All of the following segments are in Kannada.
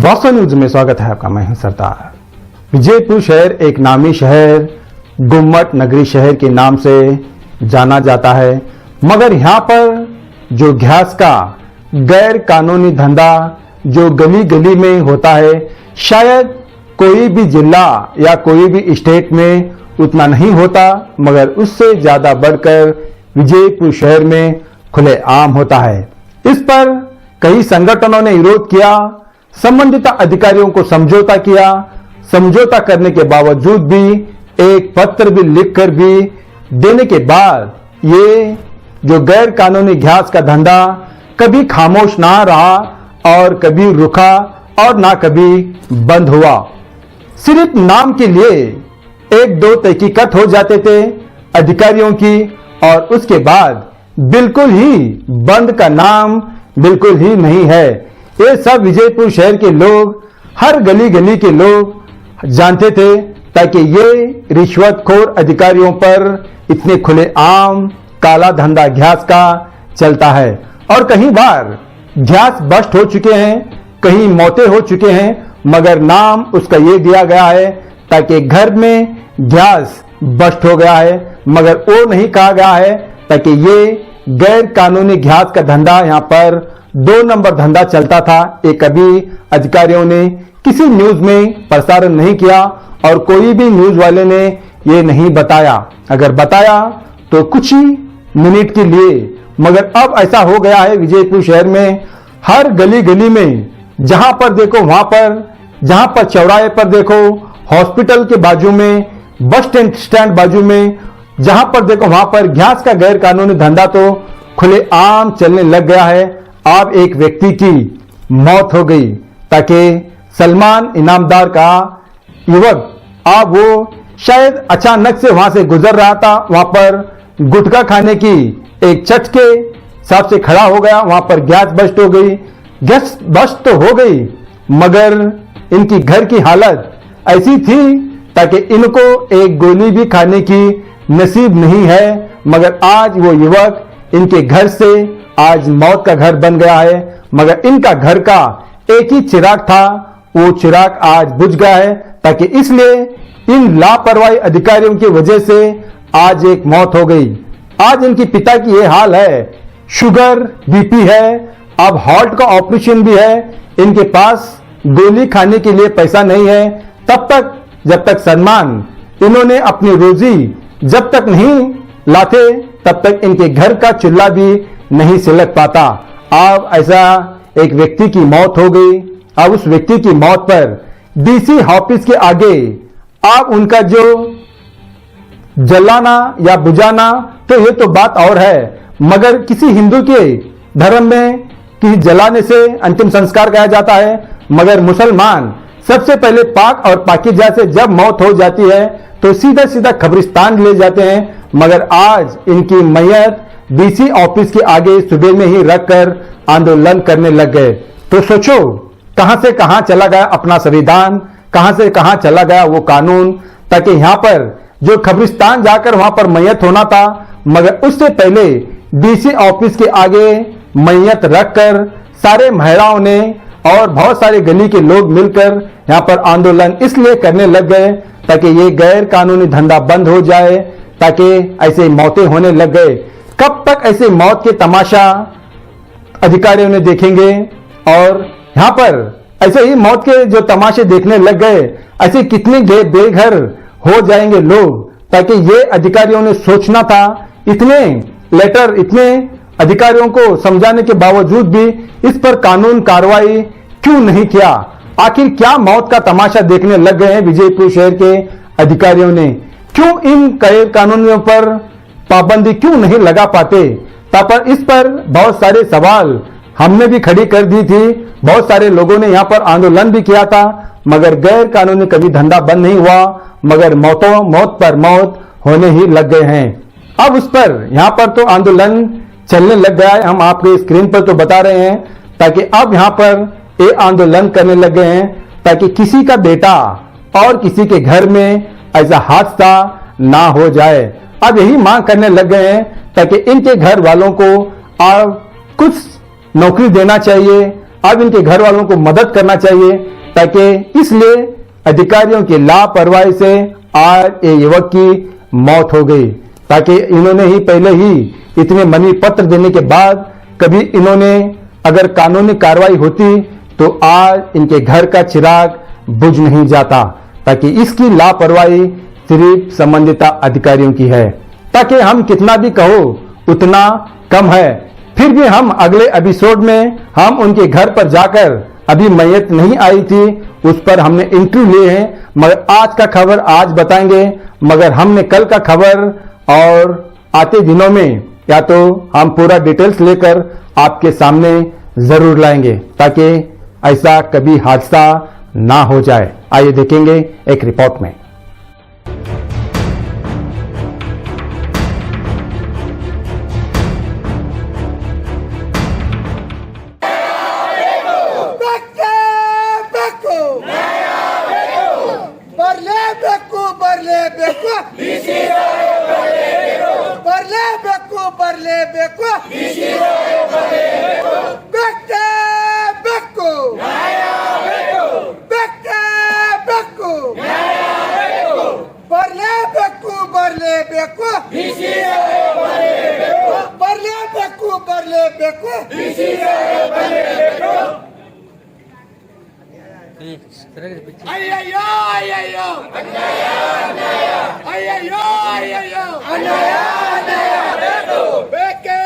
स्वास्थ्य न्यूज में स्वागत है आपका। मैं हूं सरदार। विजयपुर शहर एक नामी शहर, गुम्मट नगरी शहर के नाम से जाना जाता है, मगर यहाँ पर जो गैस का गैर कानूनी धंधा जो गली गली में होता है, शायद कोई भी जिला या कोई भी स्टेट में उतना नहीं होता, मगर उससे ज्यादा बढ़कर विजयपुर शहर में खुलेआम होता है। इस पर कई संगठनों ने विरोध किया, संबंधित अधिकारियों को समझौता किया। समझौता करने के बावजूद भी, एक पत्र भी लिखकर भी देने के बाद ये जो गैर कानूनी गैस का धंधा कभी खामोश ना रहा और कभी रुका और ना कभी बंद हुआ। सिर्फ नाम के लिए एक दो तहकीकात हो जाते थे अधिकारियों की, और उसके बाद बिल्कुल ही बंद का नाम बिल्कुल ही नहीं है। ये सब विजयपुर शहर के लोग, हर गली गली के लोग जानते थे, ताकि ये रिश्वतखोर अधिकारियों पर इतने खुलेआम काला धंधा गैस का चलता है। और कई बार गैस बस्ट हो चुके हैं, कहीं मौतें हो चुके हैं, मगर नाम उसका ये दिया गया है ताकि घर में गैस बस्ट हो गया है, मगर वो नहीं कहा गया है ताकि ये गैर कानूनी गैस का धंधा यहाँ पर 2 नंबर धंधा चलता था। ये कभी अधिकारियों ने किसी न्यूज में प्रसारण नहीं किया और कोई भी न्यूज वाले ने ये नहीं बताया। अगर बताया तो कुछ ही मिनट के लिए, मगर अब ऐसा हो गया है विजयपुर शहर में, हर गली गली में जहां पर देखो वहां पर, जहां पर चौराहे पर देखो, हॉस्पिटल के बाजू में, बस स्टैंड बाजू में, जहां पर देखो वहां पर गैस का गैर कानूनी धंधा तो खुलेआम चलने लग गया है। अब एक व्यक्ति की मौत हो गई ताकि सलमान इनामदार का युवक, अब वो शायद अचानक से वहां से गुजर रहा था, वहां पर गुटखा खाने की एक चट के हिसाब से खड़ा हो गया, वहां पर गैस बस्ट हो गई। गैस बस्ट तो हो गई, मगर इनकी घर की हालत ऐसी थी ताकि इनको एक गोली भी खाने की नसीब नहीं है, मगर आज वो युवक इनके घर से आज मौत का घर बन गया है। मगर इनका घर का एक ही चिराग था, वो चिराग आज बुझ गया है, ताकि इसलिए इन लापरवाही अधिकारियों की वजह से आज एक मौत हो गई। आज इनके पिता की ये हाल है, शुगर बीपी है, अब हार्ट का ऑपरेशन भी है, इनके पास गोली खाने के लिए पैसा नहीं है। तब तक जब तक सलमान इन्होंने अपनी रोजी जब तक नहीं लाते, तब तक इनके घर का चूल्हा भी नहीं सिलक पाता। अब ऐसा एक व्यक्ति की मौत हो गई। अब उस व्यक्ति की मौत पर डीसी ऑफिस के आगे अब उनका जो जलाना या बुझाना, तो ये तो बात और है, मगर किसी हिंदू के धर्म में किसी जलाने से अंतिम संस्कार किया जाता है, मगर मुसलमान सबसे पहले पाक और पाकीज़ा से जब मौत हो जाती है तो सीधा सीधा कब्रिस्तान ले जाते हैं। मगर आज इनकी मैयत डीसी ऑफिस के आगे सुबह में ही रखकर आंदोलन करने लग गए। तो सोचो कहां से कहां चला गया अपना संविधान, कहां से कहां चला गया वो कानून, ताकि यहां पर जो कब्रिस्तान जाकर वहां पर मैयत होना था, मगर उससे पहले डीसी ऑफिस के आगे मैयत रखकर सारे महिलाओं ने और बहुत सारे गली के लोग मिलकर यहां पर आंदोलन इसलिए करने लग गए ताकि ये गैर कानूनी धंधा बंद हो जाए, ताकि ऐसे मौतें होने लग गए। कब तक ऐसे मौत के तमाशा अधिकारियों ने देखेंगे, और यहां पर ऐसे ही मौत के जो तमाशे देखने लग गए, ऐसे कितने बेघर हो जाएंगे लोग, ताकि ये अधिकारियों ने सोचना था। इतने लेटर, इतने अधिकारियों को समझाने के बावजूद भी इस पर कानून कार्रवाई क्यों नहीं किया? आखिर क्या मौत का तमाशा देखने लग गए हैं विजयपुर शहर के अधिकारियों ने? क्यों इन गैर कानूनियों पर पाबंदी क्यों नहीं लगा पाते? पर इस पर बहुत सारे सवाल हमने भी खड़ी कर दी थी, बहुत सारे लोगों ने यहाँ पर आंदोलन भी किया था, मगर गैर कानूनी कभी धंधा बंद नहीं हुआ, मगर मौत पर मौत होने ही लग गए हैं। अब उस पर यहाँ पर तो आंदोलन चलने लग गया है, हम आपके स्क्रीन पर तो बता रहे हैं, ताकि अब यहाँ पर ये आंदोलन करने लग गए हैं ताकि किसी का बेटा और किसी के घर में ऐसा हादसा ना हो जाए। अब यही मांग करने लग गए हैं ताकि इनके घर वालों को अब कुछ नौकरी देना चाहिए, अब इनके घर वालों को मदद करना चाहिए, ताकि इसलिए अधिकारियों की लापरवाही से आज ये युवक की मौत हो गई। ताकि इन्होंने ही पहले ही इतने मनी पत्र देने के बाद कभी इन्होंने अगर कानूनी कार्रवाई होती तो आज इनके घर का चिराग बुझ नहीं जाता। ताकि इसकी लापरवाही सिर्फ संबंधित अधिकारियों की है। ताकि हम कितना भी कहो उतना कम है। फिर भी हम अगले एपिसोड में हम उनके घर पर जाकर, अभी मैयत नहीं आई थी उस पर हमने इंटरव्यू लिए हैं, मगर आज का खबर आज बताएंगे। मगर हमने कल का खबर और आते दिनों में या तो हम पूरा डिटेल्स लेकर आपके सामने जरूर लाएंगे ताकि ऐसा कभी हादसा ना हो जाए। आइए देखेंगे एक रिपोर्ट में। ಅಯ್ಯಯ್ಯೋ ಅಯ್ಯಯ್ಯೋ ಅನ್ಯಾಯ ಅನ್ಯಾಯ ಅಯ್ಯಯ್ಯೋ ಅಯ್ಯಯ್ಯೋ ಅನ್ಯಾಯ ಅನ್ಯಾಯ ಬೇಕೇ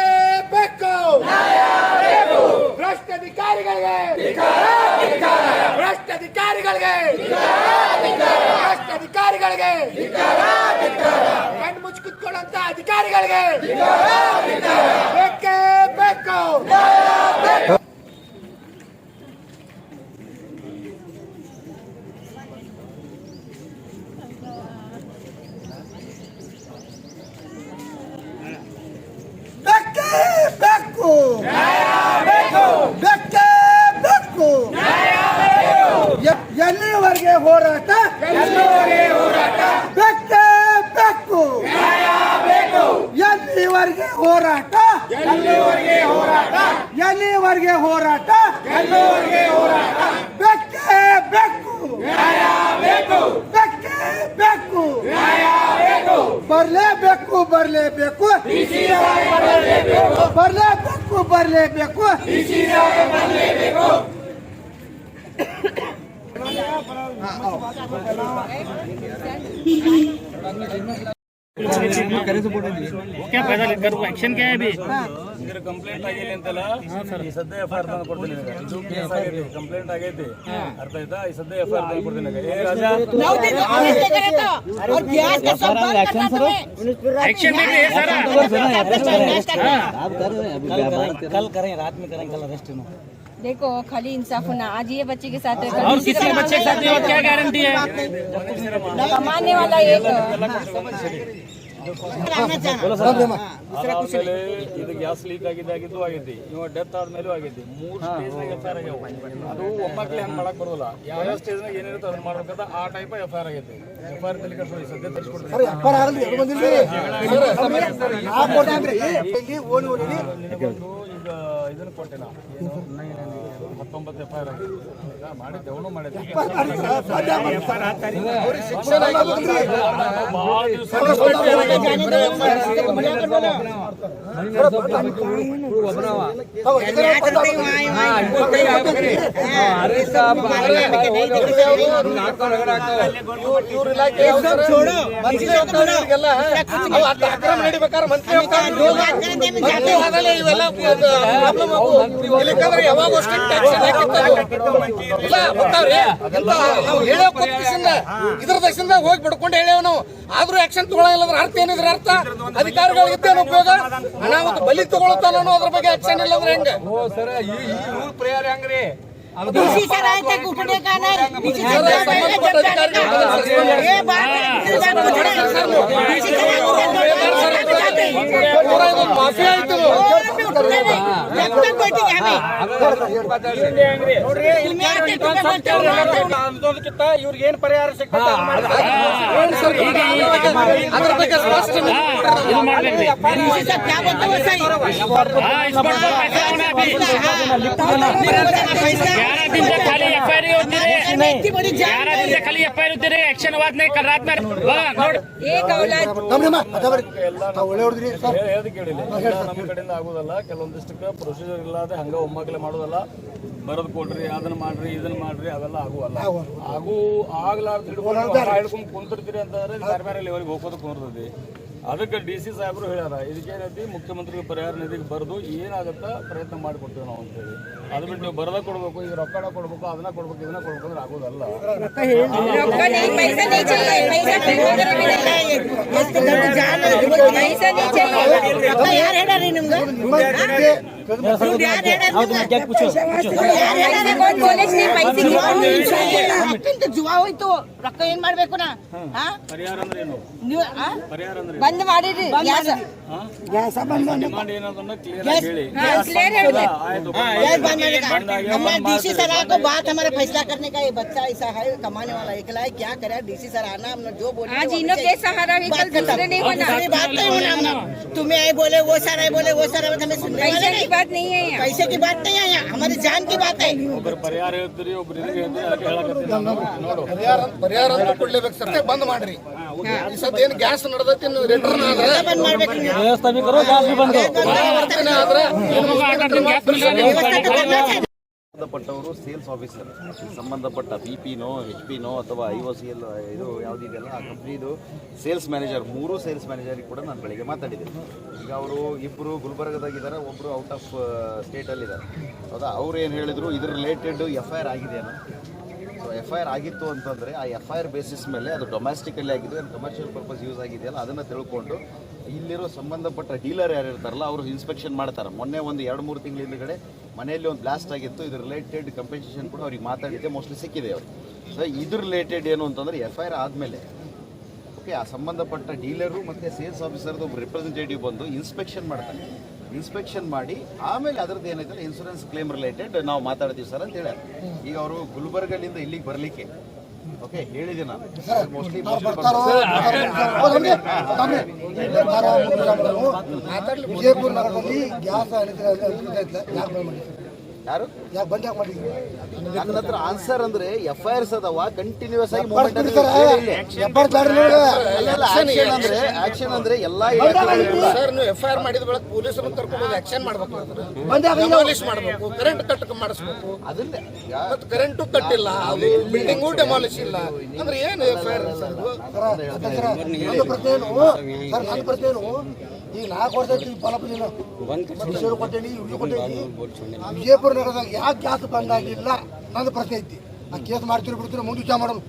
ಬೇಕು ನ್ಯಾಯ ಬೇಕು ಭ್ರಷ್ಟ ಅಧಿಕಾರಿಗಳಿಗೆ ಧಿಕ್ಕಾರ ಧಿಕ್ಕಾರ ಭ್ರಷ್ಟ ಅಧಿಕಾರಿಗಳಿಗೆ ಧಿಕ್ಕಾರ ಧಿಕ್ಕಾರ ಭ್ರಷ್ಟ ಅಧಿಕಾರಿಗಳಿಗೆ ಧಿಕ್ಕಾರ ಧಿಕ್ಕಾರ ಕಣ್ಣು ಮುಚ್ಚಿ ಕುತ್ಕೊಳ್ಳುವಂತ ಅಧಿಕಾರಿಗಳಿಗೆ ಧಿಕ್ಕಾರ ಧಿಕ್ಕಾರ ಬೇಕೇ ಬೇಕು ನ್ಯಾಯ ಬೇಕು ಎಲ್ಲಿವರೆಗೆ ಹೋರಾಟ ಬೇಕೇ ಬೇಕು ಎಲ್ಲಿವರೆಗೆ ಹೋರಾಟ ಎಲ್ಲಿವರೆಗೆ ಹೋರಾಟ ಬೇಕೇ ಬೇಕು ಬೇಕೇ ಬೇಕು ಬರಲೇಬೇಕು ಬರಲೇಬೇಕು ಬರಲೇಬೇಕು ಬರಲೇಬೇಕು क्या फायदा लेकर वो एक्शन क्या है अभी ಕಂಪ್ಲೇಂಟ್ ಆಗಿಲ್ಲ ಅಂತಲ್ಲ ಈ ಸದ್ಯ ಎಫ್ಐಆರ್ ತಂದು ಕೊಡ್ತೀನಿ ಇದು ಕೇಸ್ ಆಗೈತೆ ಕಂಪ್ಲೇಂಟ್ ಆಗೈತೆ ಅರ್ಥ ಆಯ್ತಾ ಈ ಸದ್ಯ ಎಫ್ಐಆರ್ ತಂದು ಕೊಡ್ತೀನಿ ಏ ರಾಜಾ एक्शन में सर कल करें रात में करें कल अरेस्ट में देखो खाली इंसाफ होना आज ये बच्चे के साथ है और किसी बच्चे के साथ नहीं, और क्या गारंटी है कमाने वाला एक ಆಮೇಲೆ ಇದು ಗ್ಯಾಸ್ ಲೀಕ್ ಆಗಿದ್ದು ಆಗೈತಿ ಇವ ಡೆತ್ ಆದ್ಮೇಲೂ ಆಗೈತಿ 3 ಸ್ಟೇಜ್ನಾಗ ಎಫ್ಐಆರ್ ಆಗ್ಯಾವ ಅದು ಒಮ್ಮಕ್ಲೆ ಹಂಗೆ ಮಾಡಕ್ ಬರೋಲ್ಲ ಯಾವ ಸ್ಟೇಜ್ನಾಗ ಏನಿರುತ್ತೆ ಅದನ್ನ ಮಾಡ್ಬೇಕಂತ ಆ ಟೈಪ್ ಎಫ್ಐಆರ್ ಆಗೈತಿ ಎಫ್ಐಆರ್ ತಲೆ ಕಟ್ಕೊಂಡು ಸದ್ಯ ತರಿಸ್ಕೊಡ್ತೀನಿ ಈಗ ಇದನ್ನ ಕೊಟ್ಟೆನಾ 19 ಎಫ್ಐಆರ್ ಆಗಿದೆ ಮಾಡಿದ್ದೆ ಅವನು ಮಾಡಿದ್ದೆ ಭಾಳ ದಿವಸ ಯಾವಾಗ ಇದ್ರ ದಶದಿಂದ ಹೋಗಿ ಬಿಡ್ಕೊಂಡು ಹೇಳೇವ್ ನಾವು ಆದ್ರೂ ಆಕ್ಷನ್ ತಗೊಳ್ಳಲ್ಲ ಅರ್ಥ ಏನಿದ್ರ ಅರ್ಥ ಅಧಿಕಾರಿಗಳಿಗೆ ಇದ್ದೇನು ಉಪಯೋಗ ಅನಾಹುತ ಬಲಿ ತಗೊಳ್ತಾನ ಅದ್ರ ಬಗ್ಗೆ ಆಕ್ಷನ್ ಇಲ್ಲ ಅಂದ್ರೆ ಹೆಂಗ ಪ್ರೇಯರ್ ಹೆಂಗ್ರಿ इसी तरह तक उठने का नहीं ಮಾಫಿಯಾ ಆಯ್ತು ಅನ್ನೋದಕ್ಕಿಂತ ಇವ್ರಿಗೆ ಏನ್ ಪರಿಹಾರ ಸಿಗ್ತದೆ ಅದ್ರ ಬಗ್ಗೆ ಸ್ಪಷ್ಟ ಇದು ಮಾಡ್ಬೇಕ್ರಿ. हाँ, इस पर तो पैसा होना अभी 11 दिन से खाली FIR होती रही 11 दिन से खाली FIR होती रही एक्शन वाद नहीं कल रात में नोड एक औलाद ಹೇಳೋದು ಕೇಳಿಲ್ಲ ನಮ್ಮ ಕಡೆಯಿಂದ ಆಗೋದಲ್ಲ ಕೆಲವೊಂದಿಷ್ಟಕ್ಕೆ ಪ್ರೊಸೀಜರ್ ಇಲ್ಲದೆ ಹಂಗ ಒಮ್ಮಕ್ಲೆ ಮಾಡೋದಲ್ಲ ಬರದ್ ಕೊಡ್ರಿ ಅದನ್ನ ಮಾಡ್ರಿ ಇದನ್ನ ಮಾಡ್ರಿ ಅವೆಲ್ಲ ಆಗುವಲ್ಲ ಆಗ್ಲಾರ್ದು ಹಿಡ್ಕೊಂಡು ಕುಂತಿರ್ತೀರಿ ಅಂತಂದ್ರೆ ಬೇರೆ ಬೇರೆ ಲೆವೆಲ್ಗೆ ಹೋಗೋದು ಕುಂದಿರ್ತದೆ ಅದಕ್ಕೆ DC ಸಾಹೇಬರು ಹೇಳ್ಯಾರ ಇದಕ್ಕೇನೈತಿ ಮುಖ್ಯಮಂತ್ರಿಗೆ ಪರಿಹಾರ ನಿಧಿಗೆ ಬರೆದು ಏನಾಗುತ್ತಾ ಪ್ರಯತ್ನ ಮಾಡಿಕೊಡ್ತೀವಿ ನಾವು ಅಂತೇಳಿ ಅದು ಬಿಟ್ಟು ನೀವು ಬರದ ಕೊಡ್ಬೇಕು ಈಗ ರೊಕ್ಕಡ ಕೊಡ್ಬೇಕು ಅದನ್ನ ಕೊಡ್ಬೇಕು ಇದನ್ನ ಕೊಡ್ಬೇಕು ಅಂದ್ರೆ ಆಗೋದಲ್ಲ पैसा नहीं चाहिए पैसा ಜುವಾ ಹೋಯ್ತು ರೊಕ್ಕ ಏನ್ ಮಾಡ್ಬೇಕು ನಾ ಪರಿಹಾರ ಅಂದ್ರೆ ಏನು ಪರಿಹಾರ ಅಂದ್ರೆ ಬಂದ್ ಮಾಡಿರಿ ಡಿಮಾಂಡ್ ಏನದನ್ನ ಕ್ಲಿಯರ್ ಆಗಿ ಹೇಳಿ ಆಯ್ತು डीसी सर को बात हमारा फैसला करने का ये बच्चा ऐसा है कमाने वाला एकला है क्या करे DC सर आना हमने जो बोले आज इनो के सहारा भी कल दूसरे नहीं होना बात नहीं होना तुम्हें आए बोले वो सर आए बोले वो सर हमें सुनने पैसे की बात नहीं है यहाँ पैसे की बात नहीं है यहाँ हमारी जान की बात है ಒಬ್ಬರು ಪರಿಹಾರ ಹೇಳ್ತೀರಿ ಒಬ್ರು ಇದಕ್ಕೆ ಹೇಳ್ತೀರಿ ಅದಕ್ಕೆ ಹೇಳಕತ್ತೀನಿ ನೋಡು ಪರಿಹಾರ ಅಂತ ಕೊಡ್ಲೇಬೇಕು ಸರ್ ಬಂದ್ ಮಾಡ್ರಿ ಈ ಸದ್ಯ ಏನ್ ಗ್ಯಾಸ್ ನಡೆದೈತಿ ರಿಟರ್ನ್ ಆದ್ರೆ बंद ಮಾಡ್ಬೇಕು ನೀವು व्यवस्था भी करो गैस भी बंद ಆದ್ರೆ ಸಂಬಂಧಪಟ್ಟವರು ಸೇಲ್ಸ್ ಆಫೀಸರ್ ಸಂಬಂಧಪಟ್ಟ BPನೋ HPನೋ ಅಥವಾ IOCL ಇದು ಯಾವುದಿದೆಯಲ್ಲ ಆ ಕಂಪ್ನಿದು ಸೇಲ್ಸ್ ಮ್ಯಾನೇಜರ್ 3 ಸೇಲ್ಸ್ ಮ್ಯಾನೇಜರಿಗೆ ಕೂಡ ನಾನು ಬೆಳಿಗ್ಗೆ ಮಾತಾಡಿದ್ದೆ. ಈಗ ಅವರು ಇಬ್ಬರು ಗುಲ್ಬರ್ಗದಾಗಿದ್ದಾರೆ, ಒಬ್ಬರು ಔಟ್ ಆಫ್ ಸ್ಟೇಟಲ್ಲಿದ್ದಾರೆ. ಹೌದಾ, ಅವ್ರು ಏನು ಹೇಳಿದರು, ಇದ್ರ ರಿಲೇಟೆಡ್ FIR ಆಗಿದೆಯೇನೋ. ಸೊ FIR ಆಗಿತ್ತು ಅಂತಂದರೆ ಆ FIR ಬೇಸಿಸ್ ಮೇಲೆ ಅದು ಡೊಮ್ಯಾಸ್ಟಿಕಲ್ಲಿ ಆಗಿದೆ, ಕಮರ್ಷಿಯಲ್ ಪರ್ಪಸ್ ಯೂಸ್ ಆಗಿದೆಯಲ್ಲ ಅದನ್ನು ತಿಳ್ಕೊಂಡು ಇಲ್ಲಿರೋ ಸಂಬಂಧಪಟ್ಟ ಡೀಲರ್ ಯಾರು ಇರ್ತಾರಲ್ಲ ಅವರು ಇನ್ಸ್ಪೆಕ್ಷನ್ ಮಾಡ್ತಾರೆ. ಮೊನ್ನೆ ಒಂದು 2-3 ತಿಂಗಳ ಹಿಂದುಗಡೆ ಮನೆಯಲ್ಲಿ ಒಂದು ಬ್ಲಾಸ್ಟ್ ಆಗಿತ್ತು, ಇದ್ರ ರಿಲೇಟೆಡ್ ಕಂಪೆನ್ಸೇಷನ್ ಕೂಡ ಅವ್ರಿಗೆ ಮಾತಾಡಿದ್ದೆ, ಮೋಸ್ಟ್ಲಿ ಸಿಕ್ಕಿದೆ ಅವರು. ಸೊ ಇದ್ರ ರಿಲೇಟೆಡ್ ಏನು ಅಂತಂದರೆ FIR ಆದಮೇಲೆ ಓಕೆ ಆ ಸಂಬಂಧಪಟ್ಟ ಡೀಲರು ಮತ್ತು ಸೇಲ್ಸ್ ಆಫೀಸರ್ದು ಒಬ್ಬರು ರಿಪ್ರೆಸೆಂಟೇಟಿವ್ ಬಂದು ಇನ್ಸ್ಪೆಕ್ಷನ್ ಮಾಡ್ತಾರೆ. ಇನ್ಸ್ಪೆಕ್ಷನ್ ಮಾಡಿ ಆಮೇಲೆ ಅದರದ್ದು ಏನೈತಲ್ಲ ಇನ್ಶೂರೆನ್ಸ್ ಕ್ಲೇಮ್ ರಿಲೇಟೆಡ್ ನಾವು ಮಾತಾಡ್ತೀವಿ ಸರ್ ಅಂತ ಹೇಳ್ಯಾರ. ಈಗ ಅವರು ಗುಲ್ಬರ್ಗಲ್ಲಿಂದ ಇಲ್ಲಿಗೆ ಬರಲಿಕ್ಕೆ ಓಕೆ ಹೇಳಿದೆ ನಾನು ಮೋಸ್ಟ್ಲಿ ವಿಜಯಪುರ ನಗರದಲ್ಲಿ ಗ್ಯಾಸ್ ಯಾರು ನನ್ನ ಹತ್ರ ಆನ್ಸರ್ ಅಂದ್ರೆ FIRs ಅದಾವ ಕಂಟಿನ್ಯೂಸ್ ಆಗಿ ಮೂವ್ಮೆಂಟ್ ಆಕ್ಷನ್ ಅಂದ್ರೆ ಎಲ್ಲಾ ಸರ್ ನೀವು FIR ಮಾಡಿದ ಬಳಕ ಪೊಲೀಸರನ್ನು ಕರ್ಕೊಂಡು ಆಕ್ಷನ್ ಮಾಡ್ಬೇಕು, ಡೆಮಾಲಿಷ್ ಮಾಡಬೇಕು, ಕರೆಂಟ್ ಕಟ್ ಮಾಡಿಸ್ಬೇಕು. ಅದನ್ನೇ ಮತ್ತೆ ಕರೆಂಟು ಕಟ್ಟಿಲ್ಲ, ಅದು ಬಿಲ್ಡಿಂಗು ಡೆಮಾಲಿಷ್ ಇಲ್ಲ ಅಂದ್ರೆ ಏನು FIR ಸರ್ ಇದು? ನನ್ನ ಪ್ರಶ್ನೆನು ಈಗ 4 ವರ್ಷ ಫಲಪುರ ಕೊಟ್ಟೇನಿ, ಇವ್ರಿಗೆ ಕೊಟ್ಟೇನಿ. ವಿಜಯಪುರ ನಗರದಾಗ ಯಾಕೆ ಗ್ಯಾಸ್ ಬಂದಾಗಿಲ್ಲ ನನ್ನ ಪ್ರಶ್ನೆ ಐತಿ. ಆ ಕೇಸ್ ಮಾಡ್ತೀರಿ ಬಿಡ್ತೀರಿ, ಮುಂದೆ ವಿಚಾರ ಮಾಡೋಣ.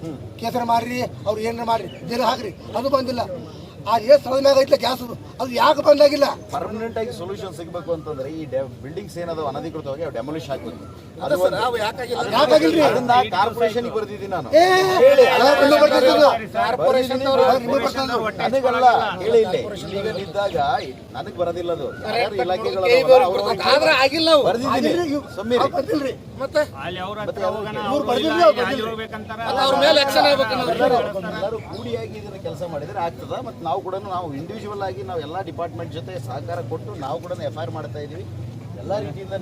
ಕೇಸರ ಮಾಡ್ರಿ, ಅವ್ರು ಏನಾರ ಮಾಡ್ರಿ, ಜೈಲು ಹಾಕ್ರಿ, ಅದು ಬಂದಿಲ್ಲ. ಆ ಏಸ್ ಸ್ಥಳದ ಮ್ಯಾಗ ಐತ್ಲ ಗ್ಯಾಸ್, ಅದು ಯಾಕೆ ಬಂದಾಗಿಲ್ಲ? ಪರ್ಮನೆಂಟ್ ಆಗಿ ಸೊಲ್ಯೂಷನ್ ಸಿಗಬೇಕು ಅಂತಂದ್ರೆ ಈ ಬಿಲ್ಡಿಂಗ್ಸ್ ಏನಾದ್ರು ಅನಧಿಕೃತವಾಗಿ ಅವು ಡೆಮಾಲಿಷ್ ಆಗ್ಬೇಕು. ಯಾಕಾಗಿಲ್ರಿ? ಅದನ್ನ ಕಾರ್ಪೊರೇಷನ್ ಬರ್ದಿದ್ದೀನಿ ನಾನು. ನನಗಲ್ಲ ಹೇಳಿ, ಲೀಗಲ್ ಇದ್ದಾಗ ನನಗ್ ಬರೋದಿಲ್ಲ ಅದು, ಯಾರು ಇಲಾಖೆಗಳು ಆದ್ರೆ ಆಗಿಲ್ಲ ಅವು. ಬರ್ದಿದ್ದೀನಿ ಸಮ್ಮಿರಿ. ಮತ್ತೆ ಅವ್ರ ಮೇಲೆ ಆಕ್ಷನ್ ಆಗ್ಬೇಕು. ಎಲ್ಲರೂ ಕೂಡಿಯಾಗಿ ಇದನ್ನ ಕೆಲಸ ಮಾಡಿದ್ರೆ ಆಗ್ತದ. ಮತ್ತೆ ನಾವು ಕೂಡ ನಾವು ಇಂಡಿವಿಜುವಲ್ ಆಗಿ ನಾವು ಎಲ್ಲ ಡಿಪಾರ್ಟ್ಮೆಂಟ್ ಜೊತೆ ಸಹಕಾರ ಕೊಟ್ಟು ನಾವು ಕೂಡ FIR ಮಾಡ್ತಾ ಇದೀವಿ ಎಲ್ಲಾ ರೀತಿಯಿಂದ.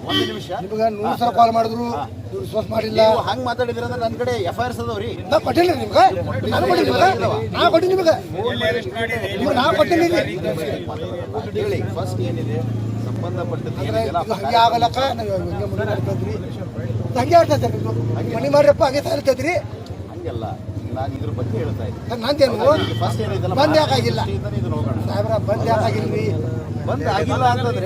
ಒಂದು ನಿಮಿಷ, ನಿಮ್ಗೆ 100 ಸಲ ಕಾಲ್ ಮಾಡಿದ್ರು, ಇವ್ರು ವಿಶ್ವಾಸ ಮಾಡಿಲ್ಲ. ಹಂಗ್ ಮಾತಾಡಿದ್ರೆ ಅಂದ್ರೆ ನನ್ನ ಕಡೆ FIRs ಅದಾವ್ರಿ. ನಾ ಕೊಟ್ಟಿಲ್ಲ ನಿಮ್ಗೆ, ನಾನು ಕೊಟ್ಟಿಲ್ಲ ನಾ ಕೊಟ್ಟಿನಿ ನಿಮ್ಗೆ, ನಾ ಕೊಟ್ಟಿನಿ. ಹೇಳಿ ಫಸ್ಟ್ ಏನಿದೆ ಸಂಬಂಧಪಟ್ಟದ್ದು ಹಂಗೆ ಆಗಲಕ್ಕ ನಾವು ಹಂಗೆ ಮನೆ ಮಾಡ್ತದ್ರಿ, ಹಂಗೆ ಆಡ್ತೈತೆ ಮನೆ ಮಾಡ್ರಪ್ಪ, ಹಂಗೆ ಸಾಯ್ತದ್ರಿ. ಹಂಗೆಲ್ಲ ನಾನು ಇದ್ರ ಬಗ್ಗೆ ಹೇಳ್ತಾ ಇದ್ದೀನಿ. ನಂದೇನು ಫಸ್ಟ್ ಏನೈತಲ್ಲ ಬಂದ್ ಯಾಕಾಗಿಲ್ಲ ಇದನ್ನ ಹೋಗೋಣ. ಸಾಹೇಬ್ರ, ಬಂದ್ ಯಾಕಾಗಿಲ್ರಿ? ಬಂದ್ ಆಗಿಲ್ಲ ಅಂತಂದ್ರೆ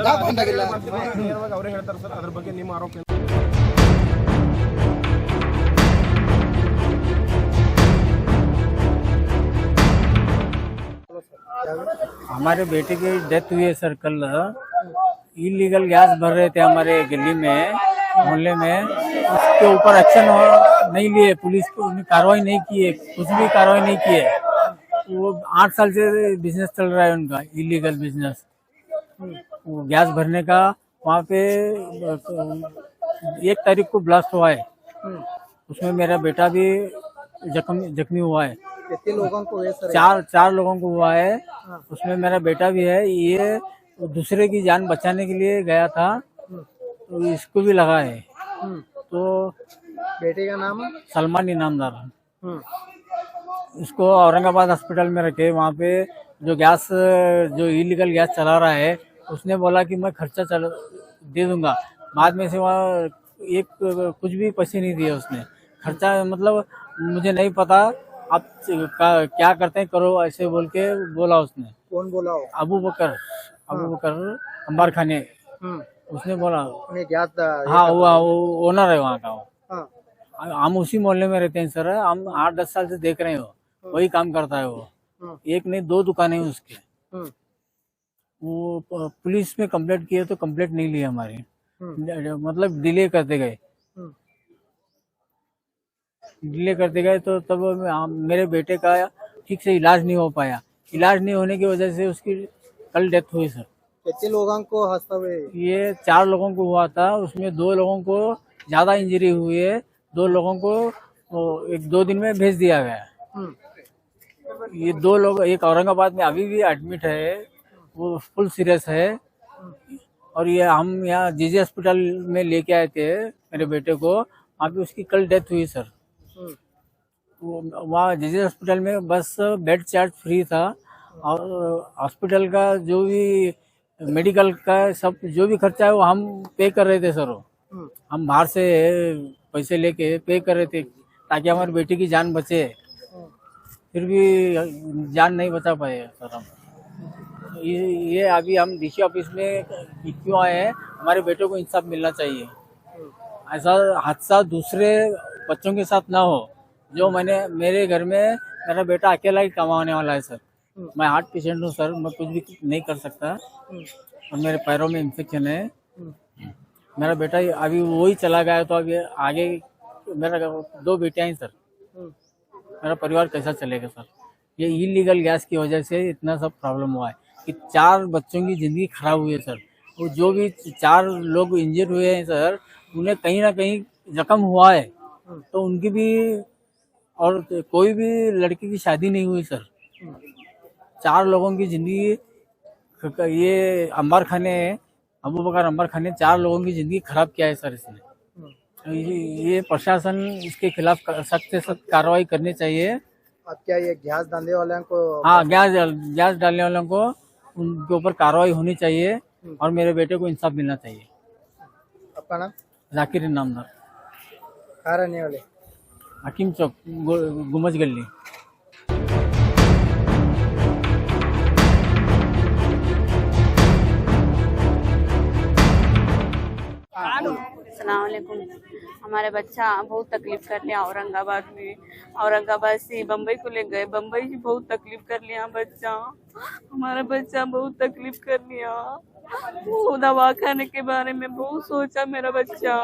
ಯಾಕೆ ಬಂದಾಗಿಲ್ಲ? ಅವರೇ ಹೇಳ್ತಾರೆ ಸರ್, ಅದ್ರ ಬಗ್ಗೆ ನಿಮ್ಮ ಆರೋಪ. हमारे बेटे की डेथ हुई है सर कल। इलीगल गैस भर रहे थे हमारे गली में, मोहल्ले में। उसके ऊपर एक्शन नहीं लिए, पुलिस को कार्रवाई नहीं की है, कुछ भी कार्रवाई नहीं की है। वो 8 साल से बिजनेस चल रहा है उनका, इलीगल बिजनेस। वो गैस भरने का वहाँ पे 1 तारीख को ब्लास्ट हुआ है, उसमें मेरा बेटा भी जख्मी हुआ है। कितने लोगों को है सर? चार लोगों को हुआ है, उसमें मेरा बेटा भी है। ये दूसरे की जान बचाने के लिए गया था, तो इसको भी लगा है। तो बेटे का नाम? सलमान इनामदार। इसको औरंगाबाद हॉस्पिटल में रखे। वहाँ पे जो इलीगल गैस चला रहा है, उसने बोला कि मैं खर्चा दे दूंगा। बाद में से वहाँ कुछ भी पैसे नहीं दिए उसने। खर्चा मतलब मुझे नहीं पता, आप क्या करते हैं करो, ऐसे बोल के बोला उसने। कौन बोला हो? अबू बकर अंबार खाने, उसने बोला। गैस? हाँ, वो ओनर है वहाँ का। हाँ। हम उसी मोहल्ले में रहते हैं सर, हम 8-10 साल से देख रहे हैं। वही काम करता है वो। 1 नहीं 2 दुकानें हैं उसके। वो पुलिस में कंप्लेंट किए तो कंप्लेंट नहीं ली हमारी, मतलब डिले करते गए। तो तब मेरे बेटे का ठीक से इलाज नहीं हो पाया। इलाज नहीं होने की वजह से उसकी कल डेथ हुई सर। कितने लोगों को हंसता हुए? ये 4 लोगों को हुआ था, उसमें 2 लोगों को ज्यादा इंजरी हुई है, 2 लोगों को 1-2 दिन में भेज दिया गया। ये 2 लोग, एक औरंगाबाद में अभी भी एडमिट है, वो फुल सीरियस है। और ये हम यहाँ जीजी हॉस्पिटल में लेके आए थे मेरे बेटे को, वहाँ पे उसकी कल डेथ हुई सर। वहाँ जीजी हॉस्पिटल में बस बेड चार्ज फ्री था, और हॉस्पिटल का जो भी मेडिकल का सब जो भी खर्चा है वो हम पे कर रहे थे सर। हम बाहर से पैसे लेके पे कर रहे थे ताकि हमारी बेटी की जान बचे, फिर भी जान नहीं बचा पाए सर हम। ये अभी हम डीसी ऑफिस में क्यों आए हैं, हमारे बेटों को इंसाफ मिलना चाहिए। ऐसा हादसा दूसरे बच्चों के साथ ना हो। जो मेरे घर में मेरा बेटा अकेला ही कमाने वाला है सर। मैं हार्ट पेशेंट हूँ सर, मैं कुछ भी नहीं कर सकता, और मेरे पैरों में इन्फेक्शन है। मेरा बेटा अभी वही चला गया, तो अभी आगे मेरा 2 बेटियां हैं सर। मेरा परिवार कैसा चलेगा सर? ये इलीगल गैस की वजह से इतना सब प्रॉब्लम हुआ है कि 4 बच्चों की जिंदगी खराब हुई है सर। वो जो भी 4 लोग इंजर हुए हैं सर, उन्हें कहीं ना कहीं जख्म हुआ है, तो उनकी भी, और कोई भी लड़की की शादी नहीं हुई सर। 4 लोगों की जिंदगी, ये अंबार खाने, अबू बकर अंबार खाने 4 लोगों की जिंदगी खराब किया है सर इसने। ये प्रशासन इसके खिलाफ सख्त से सख्त कार्रवाई करनी चाहिए। अब क्या ये गैस डालने वालों को? हाँ, गैस डालने वालों को उनके ऊपर कार्रवाई होनी चाहिए, और मेरे बेटे को इंसाफ मिलना चाहिए। आपका नाम? जाकिर इनामदार। कहाँ रहने वाले? हकीम चौक, गुमज गली। अस्सलामुअलैकुम। हमारे बच्चा बहुत तकलीफ कर लिया औरंगाबाद में। औरंगाबाद से बम्बई को ले गए, बम्बई से बहुत तकलीफ कर लिया बच्चा। हमारा बच्चा बहुत तकलीफ कर लिया। वो दवा खाने के बारे में बहुत सोचा मेरा बच्चा।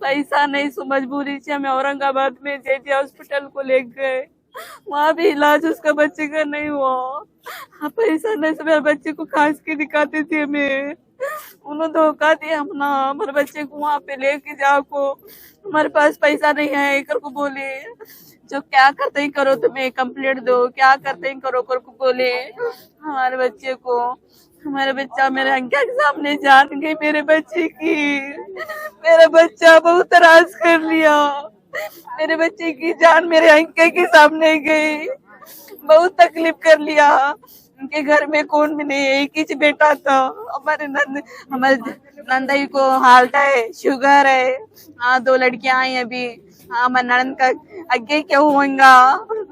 पैसा नहीं, सो मजबूरी से हमें औरंगाबाद में जेजे हॉस्पिटल को ले गए। वहाँ भी इलाज उसका बच्चे का नहीं हुआ। पैसा नहीं, तो मेरे बच्चे को खांस के दिखाते थे हमें। उन्होंने धोखा दिया हम ना, हमारे बच्चे को वहाँ पे लेके जाओ को, हमारे पास पैसा नहीं है कर को बोले। जो क्या करते ही करो, तुम्हें कंप्लेंट दो, क्या करते ही करो कर को बोले हमारे बच्चे को। हमारे बच्चा मेरे आंखों के सामने जान गई मेरे बच्चे की। मेरा बच्चा बहुत राज कर लिया, मेरे बच्चे की जान मेरे आंखों के सामने गई। बहुत तकलीफ कर लिया। उनके घर में कौन भी नहीं है, एक ही बेटा था। हमारे नंदाई को हार्ट है, शुगर है। हाँ, 2 लड़कियां आई अभी। हाँ, हमारे ननद का आगे क्या होगा,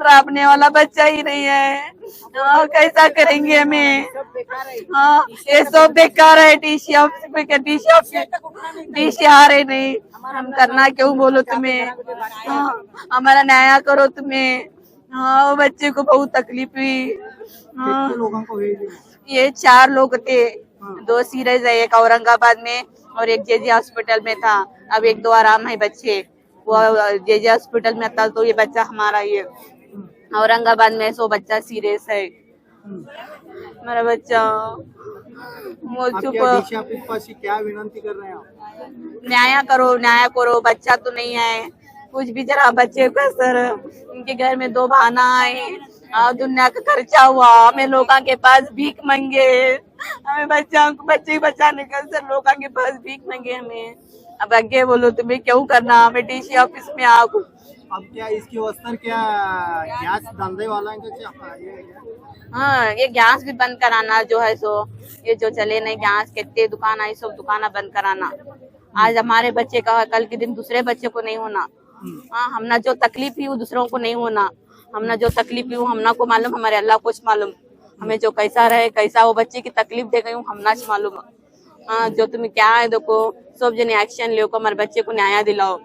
राबने वाला बच्चा ही नहीं है। हाँ, कैसा करेंगे हमें? हाँ, ये सब बेकार है। डीसी आ रहे नहीं, हम करना क्यों बोलो तुम्हें? हाँ, हमारा न्याय करो तुम्हें। हाँ, वो बच्चे को बहुत तकलीफ हुई। हाँ, लोगों को ये 4 लोग थे। 2 सीरियस है, एक औरंगाबाद में और एक जेजे हॉस्पिटल में था। अब 1-2 आराम है बच्चे। वो जेजे हॉस्पिटल में था, तो ये बच्चा हमारा ये औरंगाबाद में 100 बच्चा सीरियस है। मेरा बच्चा वो आप चुप क्या डीसी ऑफिस पास ही क्या विनंती कर रहे हैं आप? न्याय करो, बच्चा तो नहीं है कुछ भी, जरा बच्चे का सर, उनके घर में 2 बहाना है और दुनिया का खर्चा हुआ, हमें लोगों के पास भीख मांगे, हमें बच्चे बचाने का सर लोगों के पास भीख मांगे हमें। अब आगे बोलो तुम्हें क्यों करना, हमें डीसी ऑफिस में आओ। अब क्या इसकी वस्तर क्या गैस धंधे वाला है क्या? हाँ, ये गैस भी बंद कराना जो है सो, ये जो चले नहीं गैस कितने दुकान आई सब दुकान बंद कराना। आज हमारे बच्चे का है, कल के दिन दूसरे बच्चे को नहीं होना। हाँ, हमना जो तकलीफ ही वो दूसरों को नहीं होना, हमना जो तकलीफ ही वो हमना को मालूम, हमारे अल्लाह को मालूम, हमें जो कैसा रहे कैसा वो बच्चे की तकलीफ दे गई हमना मालूम। हाँ, जो तुम्हें क्या है देखो, सब जने एक्शन लो, हमारे बच्चे को न्याय दिलाओ,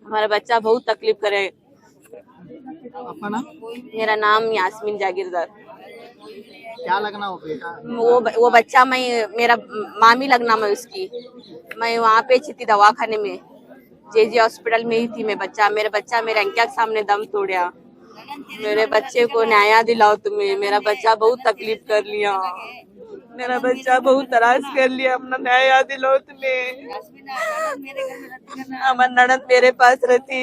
हमारा बच्चा बहुत तकलीफ करे। आपका नाम? मेरा नाम यास्मीन जागीरदार। क्या लगना हो बेटा? वो बच्चा मेरा मामी लगना मैं उसकी, मैं वहाँ पे थी दवाखाने में, जेजे हॉस्पिटल में ही थी मैं। मेरे बच्चा मेरे अंकिया के सामने दम तोड़ा। मेरे बच्चे को न्याय दिलाओ तुम्हें, मेरा बच्चा बहुत तकलीफ कर लिया, मेरा बच्चा बहुत तराश कर लिया, अपना न्याय दिलाओ तुम्हें। हमारी ननद मेरे पास रहती,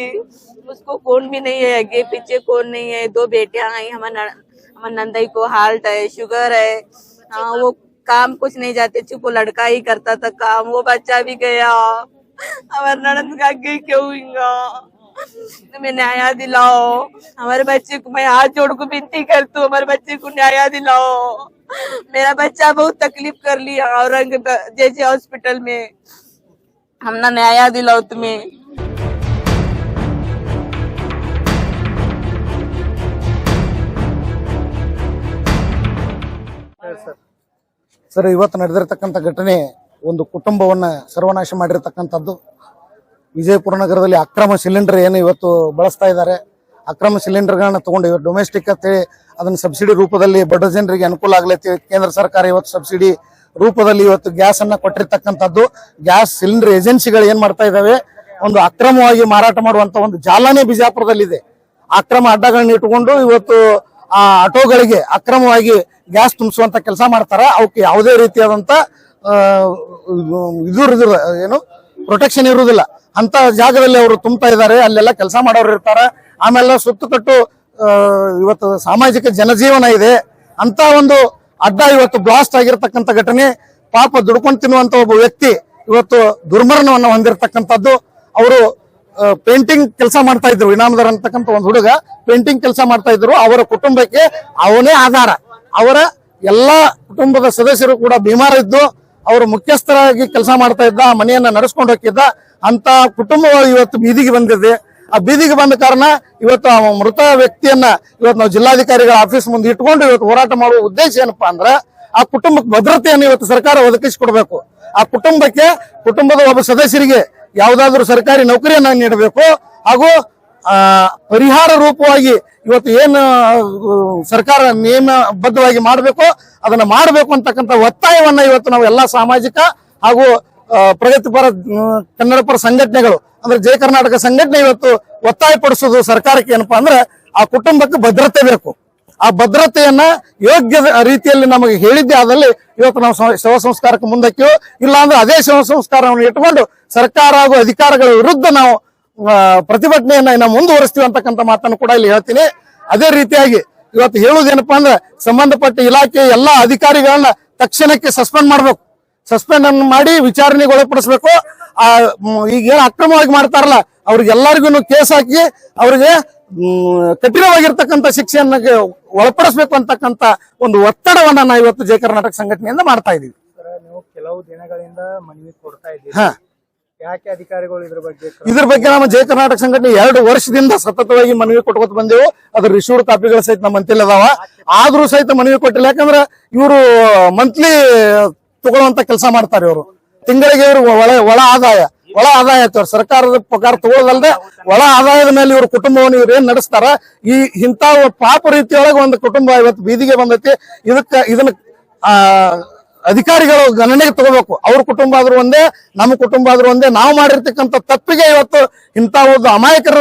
उसको कौन भी नहीं है, आगे पीछे कौन नहीं है, 2 बेटियां आई, हमारे नंदई को हार्ट है, शुगर है। हाँ, वो काम कुछ नहीं जाते, चुप वो लड़का ही करता था काम, वो बच्चा भी गया, हमारे ननद का आगे क्यों हुआ, तुम्हें न्याय दिलाओ हमारे बच्चे को। मैं हाथ जोड़ को विनती करती हूँ, हमारे बच्चे को न्याय दिलाओ, मेरा बच्चा बहुत तकलीफ कर लिया औरंगाबाद जेजे हॉस्पिटल में, हमना न्याय दिलाओ तुम्हें। ಸರ್, ಇವತ್ತು ನಡೆದಿರತಕ್ಕಂಥ ಘಟನೆ ಒಂದು ಕುಟುಂಬವನ್ನ ಸರ್ವನಾಶ ಮಾಡಿರತಕ್ಕಂಥದ್ದು. ವಿಜಯಪುರ ನಗರದಲ್ಲಿ ಅಕ್ರಮ ಸಿಲಿಂಡರ್ ಏನು ಇವತ್ತು ಬಳಸ್ತಾ ಇದ್ದಾರೆ, ಅಕ್ರಮ ಸಿಲಿಂಡರ್ಗಳನ್ನ ತಗೊಂಡು ಇವತ್ತು ಡೊಮೆಸ್ಟಿಕ್ ಅಂತ ಅದನ್ನ ಸಬ್ಸಿಡಿ ರೂಪದಲ್ಲಿ ಬಡ ಜನರಿಗೆ ಅನುಕೂಲ ಆಗ್ಲೈತಿ. ಕೇಂದ್ರ ಸರ್ಕಾರ ಇವತ್ತು ಸಬ್ಸಿಡಿ ರೂಪದಲ್ಲಿ ಇವತ್ತು ಗ್ಯಾಸ್ ಅನ್ನ ಕೊಟ್ಟಿರ್ತಕ್ಕಂಥದ್ದು. ಗ್ಯಾಸ್ ಸಿಲಿಂಡರ್ ಏಜೆನ್ಸಿಗಳು ಏನ್ ಮಾಡ್ತಾ ಇದಾವೆ, ಒಂದು ಅಕ್ರಮವಾಗಿ ಮಾರಾಟ ಮಾಡುವಂತ ಒಂದು ಜಾಲನೆ ಬಿಜಾಪುರದಲ್ಲಿದೆ. ಅಕ್ರಮ ಅಡ್ಡಗಳನ್ನ ಇಟ್ಟುಕೊಂಡು ಇವತ್ತು ಆ ಆಟೋಗಳಿಗೆ ಅಕ್ರಮವಾಗಿ ಗ್ಯಾಸ್ ತುಂಬಿಸುವಂತ ಕೆಲಸ ಮಾಡ್ತಾರ. ಅವಕ್ಕೆ ಯಾವುದೇ ರೀತಿಯಾದಂತ ಏನು ಪ್ರೊಟೆಕ್ಷನ್ ಇರುವುದಿಲ್ಲ. ಅಂತ ಜಾಗದಲ್ಲಿ ಅವರು ತುಂಬ್ತಾ ಇದ್ದಾರೆ, ಅಲ್ಲೆಲ್ಲ ಕೆಲಸ ಮಾಡೋರು ಇರ್ತಾರ. ಆಮೇಲೆ ಸುತ್ತುಕಟ್ಟು ಇವತ್ತು ಸಾಮಾಜಿಕ ಜನಜೀವನ ಇದೆ, ಅಂತ ಒಂದು ಅಡ್ಡ ಇವತ್ತು ಬ್ಲಾಸ್ಟ್ ಆಗಿರ್ತಕ್ಕಂಥ ಘಟನೆ. ಪಾಪ ದುಡ್ಕೊಂಡು ತಿನ್ನುವಂತ ಒಬ್ಬ ವ್ಯಕ್ತಿ ಇವತ್ತು ದುರ್ಮರಣವನ್ನು ಹೊಂದಿರತಕ್ಕಂಥದ್ದು. ಅವರು ಪೇಂಟಿಂಗ್ ಕೆಲಸ ಮಾಡ್ತಾ ಇದ್ರು, ಇನಾಮದಾರ್ ಅಂತಕ್ಕಂಥ ಒಂದು ಹುಡುಗ ಪೇಂಟಿಂಗ್ ಕೆಲಸ ಮಾಡ್ತಾ ಇದ್ರು. ಅವರ ಕುಟುಂಬಕ್ಕೆ ಅವನೇ ಆಧಾರ. ಅವರ ಎಲ್ಲಾ ಕುಟುಂಬದ ಸದಸ್ಯರು ಕೂಡ ಬಿಮಾರ ಇದ್ದು, ಅವರು ಮುಖ್ಯಸ್ಥರಾಗಿ ಕೆಲಸ ಮಾಡ್ತಾ ಇದ್ದ, ಮನೆಯನ್ನ ನಡೆಸ್ಕೊಂಡು ಹೋಗಿದ್ದ. ಅಂತ ಕುಟುಂಬ ಇವತ್ತು ಬೀದಿಗೆ ಬಂದಿದೆ. ಆ ಬೀದಿಗೆ ಬಂದ ಕಾರಣ ಇವತ್ತು ಆ ಮೃತ ವ್ಯಕ್ತಿಯನ್ನ ಇವತ್ತು ನಾವು ಜಿಲ್ಲಾಧಿಕಾರಿಗಳ ಆಫೀಸ್ ಮುಂದೆ ಇಟ್ಕೊಂಡು ಇವತ್ತು ಹೋರಾಟ ಮಾಡುವ ಉದ್ದೇಶ ಏನಪ್ಪಾ ಅಂದ್ರೆ, ಆ ಕುಟುಂಬಕ್ಕೆ ಭದ್ರತೆಯನ್ನು ಇವತ್ತು ಸರ್ಕಾರ ಒದಗಿಸಿಕೊಡ್ಬೇಕು. ಆ ಕುಟುಂಬದ ಒಬ್ಬ ಸದಸ್ಯರಿಗೆ ಯಾವುದಾದ್ರೂ ಸರ್ಕಾರಿ ನೌಕರಿಯನ್ನ ನೀಡಬೇಕು. ಹಾಗೂ ಪರಿಹಾರ ರೂಪವಾಗಿ ಇವತ್ತು ಏನು ಸರ್ಕಾರ ನಿಯಮಬದ್ಧವಾಗಿ ಮಾಡಬೇಕು ಅದನ್ನ ಮಾಡಬೇಕು ಅಂತಕ್ಕಂಥ ಒತ್ತಾಯವನ್ನ ಇವತ್ತು ನಾವು ಎಲ್ಲಾ ಸಾಮಾಜಿಕ ಹಾಗೂ ಪ್ರಗತಿಪರ ಕನ್ನಡಪರ ಸಂಘಟನೆಗಳು ಅಂದ್ರೆ ಜಯ ಕರ್ನಾಟಕ ಸಂಘಟನೆ ಇವತ್ತು ಒತ್ತಾಯ ಪಡಿಸೋದು ಸರ್ಕಾರಕ್ಕೆ ಏನಪ್ಪಾ ಅಂದ್ರೆ, ಆ ಕುಟುಂಬಕ್ಕೆ ಭದ್ರತೆ ಬೇಕು. ಆ ಭದ್ರತೆಯನ್ನ ಯೋಗ್ಯ ರೀತಿಯಲ್ಲಿ ನಮಗೆ ಹೇಳಿದ್ದೆ ಆದಲ್ಲಿ ಇವತ್ತು ನಾವು ಶವ ಸಂಸ್ಕಾರಕ್ಕೆ ಮುಂದಕ್ಕೆ, ಇಲ್ಲ ಅಂದ್ರೆ ಅದೇ ಶವ ಸಂಸ್ಕಾರವನ್ನು ಇಟ್ಟುಕೊಂಡು ಸರ್ಕಾರ ಹಾಗೂ ಅಧಿಕಾರಿಗಳ ವಿರುದ್ಧ ನಾವು ಪ್ರತಿಭಟನೆಯನ್ನ ಮುಂದುವರಿಸ್ತೀವಿ ಅಂತಕ್ಕಂಥ ಮಾತನ್ನು ಕೂಡ ಇಲ್ಲಿ ಹೇಳ್ತೀನಿ. ಅದೇ ರೀತಿಯಾಗಿ ಇವತ್ತು ಹೇಳುವುದೇನಪ್ಪಾ ಅಂದ್ರೆ, ಸಂಬಂಧಪಟ್ಟ ಇಲಾಖೆ ಎಲ್ಲಾ ಅಧಿಕಾರಿಗಳನ್ನ ತಕ್ಷಣಕ್ಕೆ ಸಸ್ಪೆಂಡ್ ಮಾಡಬೇಕು. ಸಸ್ಪೆಂಡ್ ಅನ್ನು ಮಾಡಿ ವಿಚಾರಣೆಗೆ ಒಳಪಡಿಸಬೇಕು. ಈಗ ಏನು ಅಕ್ರಮವಾಗಿ ಮಾಡ್ತಾರಲ್ಲ ಅವ್ರಿಗೆಲ್ಲರಿಗೂ ಕೇಸ್ ಹಾಕಿ ಅವರಿಗೆ ಕಠಿಣವಾಗಿರ್ತಕ್ಕಂಥ ಶಿಕ್ಷೆಯನ್ನ ಒಳಪಡಿಸಬೇಕು ಅಂತಕ್ಕಂಥ ಒಂದು ಒತ್ತಡವನ್ನ ನಾವು ಇವತ್ತು ಜಯ ಕರ್ನಾಟಕ ಸಂಘಟನೆಯಿಂದ ಮಾಡ್ತಾ ಇದೀವಿ. ನೀವು ಕೆಲವು ದಿನಗಳಿಂದ ಮನವಿ ಕೊಡ್ತಾ ಇದ್ದೀವಿ, ಯಾಕೆ ಅಧಿಕಾರಿಗಳು ಇದ್ರ ಬಗ್ಗೆ ನಮ್ಮ ಜಯ ಕರ್ನಾಟಕ ಸಂಘಟನೆ 2 ವರ್ಷದಿಂದ ಸತತವಾಗಿ ಮನವಿ ಕೊಟ್ಕೊತ ಬಂದೆವು. ಅದ್ರ ರಿಸೀವ್ಡ್ ಕಾಪಿಗಳು ಸಹಿತ ನಮ್ಮ ಮಂತ್ಲಿ ಅದಾವ. ಆದ್ರೂ ಸಹಿತ ಮನವಿ ಕೊಟ್ಟಿಲ್ಲ. ಯಾಕಂದ್ರೆ ಇವರು ಮಂತ್ಲಿ ತಗೊಳ್ಳುವಂತ ಕೆಲಸ ಮಾಡ್ತಾರೆ. ಇವರು ತಿಂಗಳಿಗೆ ಇವರು ಒಳ ಆದಾಯ ಆಗ್ತವ್ರು. ಸರ್ಕಾರದ ಪಗಾರ ತಗೊಳ್ಳೋದಲ್ದೆ ಒಳ ಆದಾಯದ ಮೇಲೆ ಇವ್ರ ಕುಟುಂಬವನ್ನು ಇವ್ರು ಏನ್ ನಡೆಸ್ತಾರ. ಇಂಥ ಪಾಪ ರೀತಿಯೊಳಗೆ ಒಂದು ಕುಟುಂಬ ಇವತ್ತು ಬೀದಿಗೆ ಬಂದೈತಿ. ಇದನ್ನ ಅಧಿಕಾರಿಗಳು ಗಣನೆಗೆ ತಗೋಬೇಕು. ಅವ್ರ ಕುಟುಂಬ ಆದ್ರೂ ಒಂದೇ, ನಮ್ಮ ಕುಟುಂಬ ಆದ್ರೂ ಒಂದೇ. ನಾವು ಮಾಡಿರ್ತಕ್ಕಂಥ ತಪ್ಪಿಗೆ ಇವತ್ತು ಇಂಥ ಒಂದು ಅಮಾಯಕರ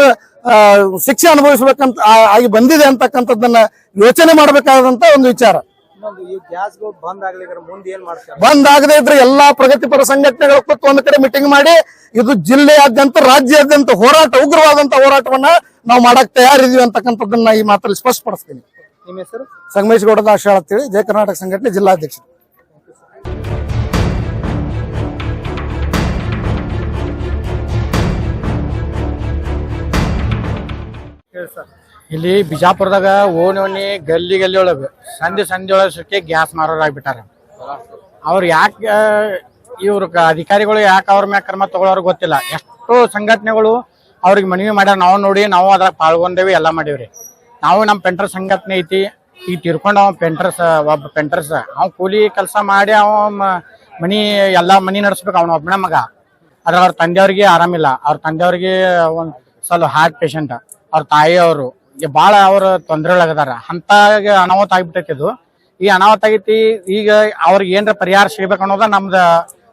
ಶಿಕ್ಷೆ ಅನುಭವಿಸಬೇಕಂತ ಆಗಿ ಬಂದಿದೆ ಅಂತಕ್ಕಂಥದ್ದನ್ನ ಯೋಚನೆ ಮಾಡಬೇಕಾದಂತ ಒಂದು ವಿಚಾರ. ಇನ್ನೊಂದು ಈ ಗ್ಯಾಸ್ಗಳು ಬಂದ್ ಆಗ್ಲಿಕ್ಕೆ ಮುಂದೆ ಏನ್ ಮಾಡ್ತಾರೆ? ಬಂದ್ ಆಗದೆ ಇದ್ರೆ ಎಲ್ಲಾ ಪ್ರಗತಿಪರ ಸಂಘಟನೆಗಳು ಕೂತು ಒಂದ್ ಕಡೆ ಮೀಟಿಂಗ್ ಮಾಡಿ ಇದು ಜಿಲ್ಲೆಯಾದ್ಯಂತ ರಾಜ್ಯಾದ್ಯಂತ ಹೋರಾಟ, ಉಗ್ರವಾದಂತ ಹೋರಾಟವನ್ನ ನಾವು ಮಾಡಕ್ ತಯಾರಿದೀವಿ ಅಂತಕ್ಕಂಥದ್ದನ್ನ ಈ ಮಾತಲ್ಲಿ ಸ್ಪಷ್ಟಪಡಿಸ್ತೀನಿ. ನಿಮ್ಮ ಹೆಸರು? ಸಂಗಮೇಶ್ ಗೌಡ ದಾಶಾಳ್ ಅಂತೇಳಿ ಜಯ ಕರ್ನಾಟಕ ಸಂಘಟನೆ ಜಿಲ್ಲಾಧ್ಯಕ್ಷ. ಇಲ್ಲಿ ಬಿಜಾಪುರದಾಗ ಓಣಿ ಗಲ್ಲಿ ಗಲ್ಲಿ ಒಳಗ ಸಂಧಿ ಒಳಗೆ ಗ್ಯಾಸ್ ಮಾರೋರಾಗ್ಬಿಟ್ಟಾರ. ಅವ್ರು ಯಾಕೆ ಇವ್ರ ಅಧಿಕಾರಿಗಳು ಯಾಕೆ ಅವ್ರ ಮ್ಯಾಗ ಕ್ರಮ ತಗೊಳ್ಳೋರು ಗೊತ್ತಿಲ್ಲ. ಎಷ್ಟೋ ಸಂಘಟನೆಗಳು ಅವ್ರಿಗೆ ಮನವಿ ಮಾಡ್ಯಾರ. ನಾವು ನೋಡಿ ನಾವು ಅದ್ರಾಗ ಪಾಲ್ಗೊಂಡೇವಿ, ಎಲ್ಲ ಮಾಡೀವ್ರಿ. ನಾವು ನಮ್ಮ ಪೆಂಟರ್ ಸಂಘಟನೆ ಐತಿ. ಈಗ ತೀರ್ಕೊಂಡ ಅವ ಒಬ್ಬ ಪೆಂಟರ್ಸ್ ಅವ್ ಕೂಲಿ ಕೆಲಸ ಮಾಡಿ ಅವ ಮನಿ ಎಲ್ಲಾ ಮನಿ ನಡೆಸ್ಬೇಕು. ಅವನ ಒಬ್ಬನ ಮಗ. ಅದ್ರ ಅವ್ರ ತಂದೆಯವ್ರಿಗೆ ಆರಾಮಿಲ್ಲ. ಅವ್ರ ತಂದೆಯವ್ರಿಗೆ ಒಂದ್ ಸ್ವಲ್ಪ ಹಾರ್ಟ್ ಪೇಷಂಟ್. ಅವ್ರ ತಾಯಿಯವರು ಬಾಳ ಅವ್ರ ತೊಂದ್ರೆ ಒಳಗದಾರ. ಅಂತ ಅನಾಹುತ ಆಗ್ಬಿಟ್ಟೈತಿ. ಇದು ಈ ಅನಾಹುತ ಆಗೈತಿ. ಈಗ ಅವ್ರಿಗೆ ಏನ್ರ ಪರಿಹಾರ ಸಿಗ್ಬೇಕು ಅನ್ನೋದ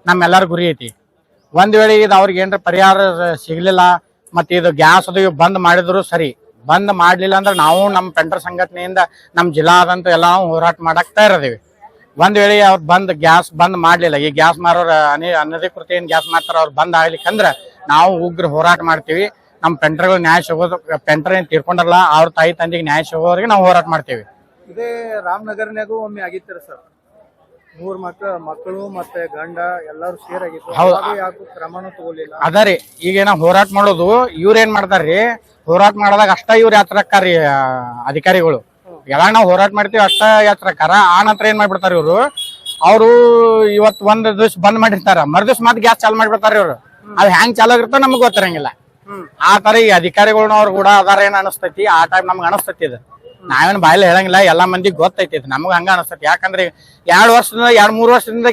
ನಮ್ಮೆಲ್ಲರ ಗುರಿ ಐತಿ. ಒಂದ್ ವೇಳೆ ಇದು ಅವ್ರಿಗೆ ಏನ್ರ ಪರಿಹಾರ ಸಿಗ್ಲಿಲ್ಲ, ಮತ್ತೆ ಇದು ಗ್ಯಾಸ್ ಅದು ಬಂದ್ ಮಾಡಿದ್ರು ಸರಿ. ಬಂದ್ ಮಾಡ್ಲಿಲ್ಲ ಅಂದ್ರೆ ನಾವು ನಮ್ಮ ಪೆಂಟರ್ ಸಂಘಟನೆಯಿಂದ ನಮ್ಮ ಜಿಲ್ಲಾದಂತ ಎಲ್ಲ ಹೋರಾಟ ಮಾಡಕ್ ತಯಾರಿದೀವಿ. ಒಂದ್ ವೇಳೆ ಅವ್ರು ಗ್ಯಾಸ್ ಬಂದ್ ಮಾಡ್ಲಿಲ್ಲ, ಈ ಗ್ಯಾಸ್ ಮಾರೋರ ಅನಧಿಕೃತ ಏನ್ ಗ್ಯಾಸ್ ಮಾಡ್ತಾರ ಅವ್ರು ಬಂದ್ ಆಗ್ಲಿಕ್ಕಂದ್ರ ನಾವು ಉಗ್ರ ಹೋರಾಟ ಮಾಡ್ತೀವಿ. ನಮ್ಮ ಪೆಂಟರ್ಗಳು ನ್ಯಾಯ ಸಿಗೋದು, ಪೆಂಟರ್ ಏನ್ ತೀರ್ಕೊಂಡಲ್ಲ ಅವ್ರ ತಾಯಿ ತಂದೆಗೆ ನ್ಯಾಯ ಸಿಗೋವರೆಗೆ ನಾವು ಹೋರಾಟ ಮಾಡ್ತೀವಿ. ಇದೇ ರಾಮನಗರ್ನಾಗೂ ಒಮ್ಮೆ ಆಗಿತ್ತರ ಸರ್. 3 ಮಕ್ಕಳು ಮತ್ತೆ ಗಂಡ ಎಲ್ಲಾರು ಸೇರ್ ಆಗಿತ್ತು. ಯಾಕೂ ಕ್ರಮನೂ ತಗೋಲಿಲ್ಲ. ಅದರಿ ಈಗೇನ ಹೋರಾಟ ಮಾಡೋದು ಇವ್ರ ಏನ್ ಮಾಡ್ತಾರ್ರಿ, ಹೋರಾಟ ಮಾಡೋದಾಗ ಅಷ್ಟ ಇವ್ರ ಯಾತ್ರಕ್ಕಾರಿ ಅಧಿಕಾರಿಗಳು. ಯಾವಾಗ ನಾವು ಹೋರಾಟ ಮಾಡ್ತೀವಿ ಅಷ್ಟ ಯಾತ್ರಕ್ಕಾರ. ಆ ನಂತರ ಏನ್ ಮಾಡ್ಬಿಡ್ತಾರ ಇವ್ರು, ಅವ್ರು ಇವತ್ ಒಂದ್ ದಿವ್ಸ ಬಂದ್ ಮಾಡಿರ್ತಾರ, ಮರ್ದಿವ್ಸ ಮತ್ ಗ್ಯಾಸ್ ಚಾಲು ಮಾಡ್ಬಿಡ್ತಾರ ಇವ್ರು. ಅದ್ ಹೆಂಗ್ ಚಾಲು ಆಗಿರ್ತಾವ ನಮಗ್ ಗೊತ್ತಿರಂಗಿಲ್ಲ. ಆ ತರ ಈ ಅಧಿಕಾರಿಗಳನ್ನವ್ರು ಕೂಡ ಅದಾರ ಏನ್ ಅನಸ್ತೈತಿ. ಆ ಟೈಮ್ ನಮ್ಗೆ ಅನಸ್ತೈತಿ. ಇದು ನಾವೇನ್ ಬಾಯಲ್ಲಿ ಹೇಳಂಗಿಲ್ಲ, ಎಲ್ಲಾ ಮಂದಿಗೆ ಗೊತ್ತೈತಿ. ನಮಗ್ ಹಂಗ ಅನಸ್ತೈತಿ. ಯಾಕಂದ್ರೆ 2-3 ವರ್ಷದಿಂದ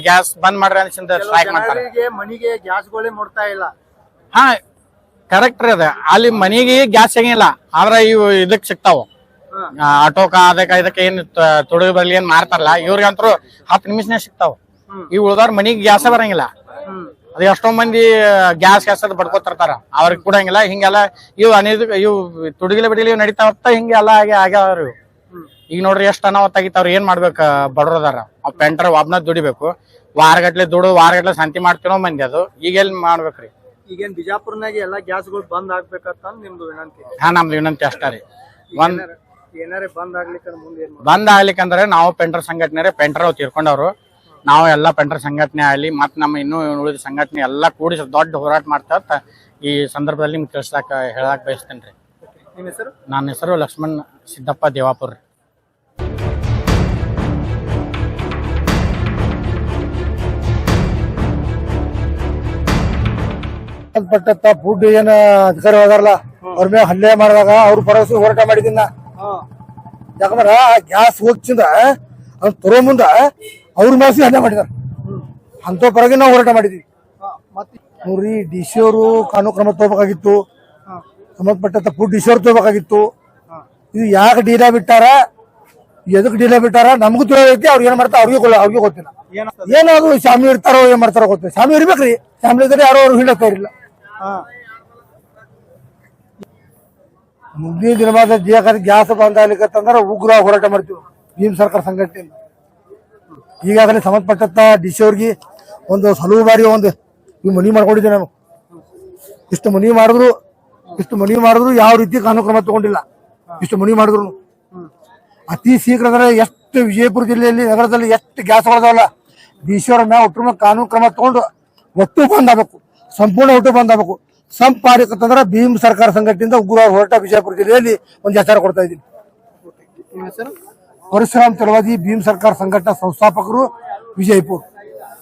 ಗ್ಯಾಸ್ ಬಂದ್ ಮಾಡ್ರಿ ಅನ್ಸಿಂದ ಸ್ಟ್ರೈಕ್ ಮಾಡ್ತಾರೆ. ಮನಿಗೆ ಗ್ಯಾಸ್ಗಳೇ ಮುಟ್ತಾ ಇಲ್ಲ. ಹಾ ಕರೆಕ್ಟ್ ರೀ. ಅದ ಅಲ್ಲಿ ಮನಿಗೆ ಗ್ಯಾಸ್ ಸಿಗಿಲ್ಲ, ಆದ್ರ ಇವು ಇದಕ್ ಸಿಗ್ತಾವ. ಆಟೋಕ ಇದಕ್ಕೆ ಏನ್ ತೊಡಗಿ ಬರ್ಲಿ ಏನ್ ಮಾರ್ತಾರಲ್ಲ, ಇವ್ರಿಗಂತರೂ 10 ನಿಮಿಷನೇ ಸಿಗ್ತಾವ. ಈ ಉಳ್ದವ್ರ ಮನಿಗೆ ಗ್ಯಾಸ ಬರಂಗಿಲ್ಲ. ಅದು ಎಷ್ಟೋ ಮಂದಿ ಗ್ಯಾಸ್ ಅದ್ ಬಡ್ಕೋತಿರ್ತಾರ, ಅವ್ರಿಗೆ ಕೊಡಂಗಿಲ್ಲ. ಹಿಂಗೆಲ್ಲ ಇವು ತುಡುಗಿಲೆ ಬಿಡಿಲಿ ನಡೀತಾವತ್ತ ಹಿಂಗೆಲ್ಲ ಆಗ್ಯಾವ್ರಿ. ಈಗ ನೋಡ್ರಿ ಎಷ್ಟ್ ಅನಾಹುತ ಆಗಿತ್ತು. ಅವ್ರು ಏನ್ ಮಾಡ್ಬೇಕ ಬಡೋರದಾರ. ಅವ್ ಪೆಂಟರ್ ಒಬ್ನ ದುಡಿಬೇಕು. ವಾರಗಟ್ಲೆ ವಾರಗಟ್ಲೆ ಸಂತಿ ಮಾಡ್ತಿರೋ ಮಂದಿ. ಅದು ಈಗ ಎಲ್ಲಿ ಮಾಡ್ಬೇಕ್ರಿ. ಈಗೇನ್ ಬಿಜಾಪುರ್ನಾಗ ಎಲ್ಲಾ ಗ್ಯಾಸ್ಗಳು ಬಂದ್ ಆಗ್ಬೇಕಂತ ನಿಮ್ದು ವಿನಂತಿ? ಹಾ, ನಮ್ದು ವಿನಂತಿ ಅಷ್ಟ ರೀ. ಏನಾರೇ ಬಂದ್ ಆಗ್ಲಿಕ್ಕೆ ಮುಂದೆ ಬಂದ್ ಆಗ್ಲಿಕ್ಕಂದ್ರೆ ನಾವು ಪೆಂಟರ್ ಸಂಘಟನೆ, ಪೆಂಟರ್ ಅವ್ರು ತೀರ್ಕೊಂಡವ್ರು. ನಾವು ಎಲ್ಲಾ ಪೆಂಟರ್ ಸಂಘಟನೆ ಆಗಲಿ ಮತ್ ನಮ್ಮ ಇನ್ನೂ ಉಳಿದ ಸಂಘಟನೆ ಎಲ್ಲಾ ಕೂಡಿ ದೊಡ್ಡ ಹೋರಾಟ ಮಾಡ್ತಾ ಈ ಸಂದರ್ಭದಲ್ಲಿ ನಿಮ್ಗೆ ಹೇಳಕ್ ಬಯಸ್ತೇನ್ರಿ. ನಿಮ್ಮ ಹೆಸರು? ನನ್ನ ಹೆಸರು ಲಕ್ಷ್ಮಣ್ ಸಿದ್ದಪ್ಪ ದೇವಾಪುರ್. ಸಂಬಂಧಪಟ್ಟ ಫುಡ್ ಏನ ಅಧಿಕಾರಿ ಹೋದಾರಲ್ಲ ಅವ್ರ ಮೇಲೆ ಹಲ್ಲೆ ಮಾಡಿದಾಗ ಅವ್ರ ಭರವಸೆ ಹೋರಾಟ ಮಾಡಿದಿನ. ಯಾಕಂದ್ರ ಗ್ಯಾಸ್ ಹೋಗ್ಚಿಂದ ಅದ್ ತರೋ ಮುಂದ ಅವ್ರ ಮೇಲೆ ಹಲ್ಲೆ ಮಾಡಿದಾರ. ಅಂತ ಪರವಾಗಿ ನಾವು ಹೋರಾಟ ಮಾಡಿದ್ವಿ. ನೋಡ್ರಿ, ಡಿಸಿ ಅವರು ಕಾನೂನು ಕ್ರಮ ತಗೋಬೇಕಾಗಿತ್ತು. ಸಂಬಂಧಪಟ್ಟ ಫುಡ್ ಡಿಸಿ ಅವ್ರು ತಗೋಬೇಕಾಗಿತ್ತು. ಇದು ಯಾಕೆ ಡೀಲಾ ಬಿಟ್ಟಾರ, ಎದಕ್ ಡೀಲಾ ಬಿಟ್ಟಾರ ನಮಗೂ ತಿಳಿದೈತಿ. ಅವ್ರು ಏನ್ ಮಾಡ್ತಾರ ಅವ್ರಿಗೆ ಗೊತ್ತಿಲ್ಲ. ಏನಾದ್ರು ಶಾಮಿ ಇರ್ತಾರೋ ಏನ್ ಮಾಡ್ತಾರೋ ಗೊತ್ತಿಲ್ಲ. ಶಾಮಿ ಇರ್ಬೇಕ್ರಿ. ಶಾಮಿ ಇದ್ರೆ ಯಾರೋ ಅವ್ರು ಹಿಂಡತಾ ಇರಲಿಲ್ಲ. ಮುಂದಿನ ದಿನವಾದ ಗ್ಯಾಸ್ ಬಂದ್ ಆಗ್ಲಿಕ್ಕಂದ್ರ ಉಗ್ರ ಹೋರಾಟ ಮಾಡ್ತೀವಿ ಭೀಮ್ ಸರ್ಕಾರ ಸಂಘಟನೆಯಿಂದ. ಈಗಾಗಲೇ ಸಂಬಂಧಪಟ್ಟ ಡಿಸಿ ಅವ್ರಿಗೆ ಒಂದು ಹಲವು ಬಾರಿ ಮನವಿ ಮಾಡ್ಕೊಂಡಿದ್ದೆ ನಾನು. ಇಷ್ಟು ಮನವಿ ಮಾಡಿದ್ರು ಯಾವ ರೀತಿ ಕಾನೂನು ಕ್ರಮ ತಗೊಂಡಿಲ್ಲ. ಇಷ್ಟು ಮನವಿ ಮಾಡಿದ್ರು ಅತಿ ಶೀಘ್ರ ಅಂದ್ರೆ ಎಷ್ಟು ವಿಜಯಪುರ ಜಿಲ್ಲೆಯಲ್ಲಿ ನಗರದಲ್ಲಿ ಎಷ್ಟು ಗ್ಯಾಸ್ ಹೊಡೆದವಲ್ಲ, ಡಿಸಿ ಅವರ ಮ್ಯಾಲ ಒಟ್ಟು ಕಾನೂನು ಕ್ರಮ ತಗೊಂಡು ಒಟ್ಟು ಬಂದ್ ಆಗ್ಬೇಕು, ಸಂಪೂರ್ಣ ಒಟ್ಟು ಬಂದ್ ಆಗ್ಬೇಕು. ಸಂಪಾದಿಕಂದ್ರೆ ಭೀಮ್ ಸರ್ಕಾರ ಸಂಘಟನೆಯಿಂದ ಉಗ್ರ ಹೋರಾಟ ವಿಜಯಪುರ ಜಿಲ್ಲೆಯಲ್ಲಿ ಒಂದು ಹೆಸರು ಕೊಡ್ತಾ ಇದ್ದೀನಿ. ಪರಶುರಾಮ್ ಚಲವಾದಿ ಭೀಮ್ ಸರ್ಕಾರ ಸಂಘಟನಾ ಸಂಸ್ಥಾಪಕರು, ವಿಜಯಪುರ.